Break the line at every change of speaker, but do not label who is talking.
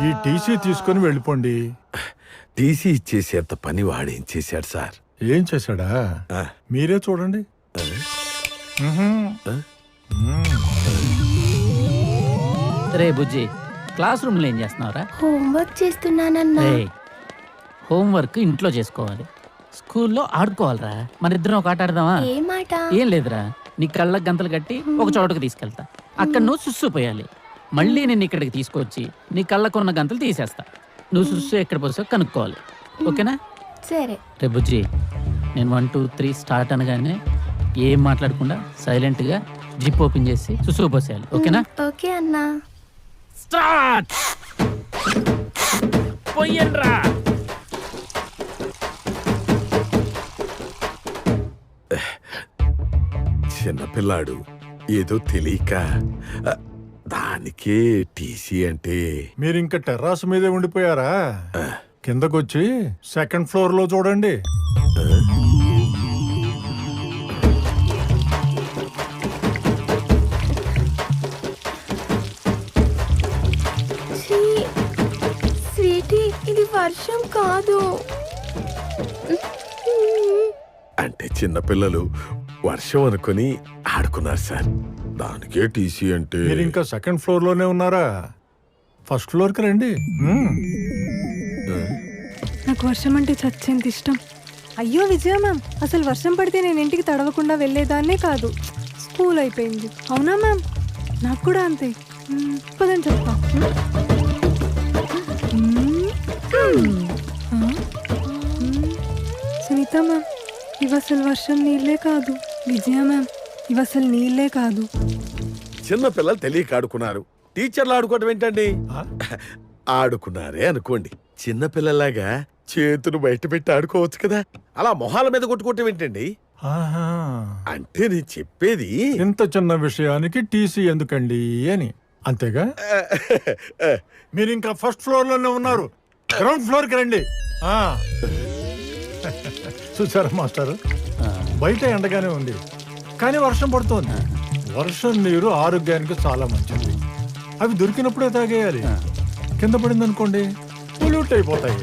ఈ టీసీ తీసుకుని వెళ్ళిపోండి.
టీసీ ఇచ్చేసేంత పని వాడేం చేశాడు సార్?
ఏం చేశాడా? మీరే చూడండి.
రే బుజ్జి, క్లాస్ రూమ్ లో ఏం చేస్తున్నావురా?
హోంవర్క్ చేస్తున్నానన్నా.
హోంవర్క్ ఇంట్లో చేసుకోవాలి, స్కూల్లో ఆడుకోవాలిరా. మన ఇద్దరం ఒక ఆట ఆడదామా?
ఏ మాట?
ఏం లేదురా, నీ కళ్ళకు గంతలు కట్టి ఒక చోటకు తీసుకెళ్తా. అక్కడ నువ్వు సుస్సు పోయాలి. మళ్ళీ నేను ఇక్కడికి తీసుకొచ్చి నీ కళ్ళకున్న గంతలు తీసేస్తా. నువ్వు సుస్సు ఎక్కడ పోసో కనుక్కోవాలి. ఓకేనా?
సరే.
రే బుజ్జి, నేను 1 2 3 స్టార్ట్ అనగానే ఏం మాట్లాడకుండా సైలెంట్ గా జిప్ ఓపెన్ చేసి సుస్సు పోసేయాలి. ఓకేనా?
ఓకే అన్నా.
స్టార్ట్. పోయండ్రా.
చిన్నపిల్లాడు ఏదో తెలియక దానికే టీసీ అంటే.
మీరు ఇంకా టెర్రాస్ మీదే ఉండిపోయారా? కిందకొచ్చి సెకండ్ ఫ్లోర్ లో చూడండి.
స్వీటీ, ఇది వర్షం కాదు.
అంటే చిన్నపిల్లలు వర్షం అనుకుని ఆడుకున్నారు సార్, దానికే టీసీ అంటే.
మీరు ఇంకా సెకండ్ ఫ్లోర్ లోనే ఉన్నారా? ఫస్ట్ ఫ్లోర్ కి రండి.
నాకు వర్షం అంటే చచ్చేంత ఇష్టం. అయ్యో విజయ మ్యామ్, అసలు వర్షం పడితే నేను ఇంటికి తడవకుండా వెళ్ళేదాన్నే కాదు. స్కూల్ అయిపోయింది. అవునా మ్యామ్? నాకు కూడా అంతే. పదని చెప్తా. సునీత మ్యామ్, ఇవి అసలు వర్షం నీళ్ళే కాదు. విజయ మ్యామ్, ఇవి అసలు నీళ్ళే కాదు.
చిన్నపిల్లలు తెలియక ఆడుకున్నారు, టీచర్లు ఆడుకోవటం ఏంటండి? ఆడుకున్నారే అనుకోండి, చిన్నపిల్లలాగా చేతులు బయట పెట్టి ఆడుకోవచ్చు కదా. అలా మొహాల మీద కొట్టుకోవటం ఏంటండి? అంటే నేను చెప్పేది,
ఇంత చిన్న విషయానికి టీసీ ఎందుకండి అని. అంతేగా? మీరు ఇంకా ఫస్ట్ ఫ్లోర్ లోనే ఉన్నారు. గ్రౌండ్ ఫ్లోర్ కి రండి. చూసారా మాస్టర్, బయట ఎండగానే ఉంది కానీ వర్షం పడుతోంది. వర్షం నీరు ఆరోగ్యానికి చాలా మంచిది. అవి దొరికినప్పుడే తాగేయాలి. కింద పడింది అనుకోండి పొల్యూట్ అయిపోతాయి.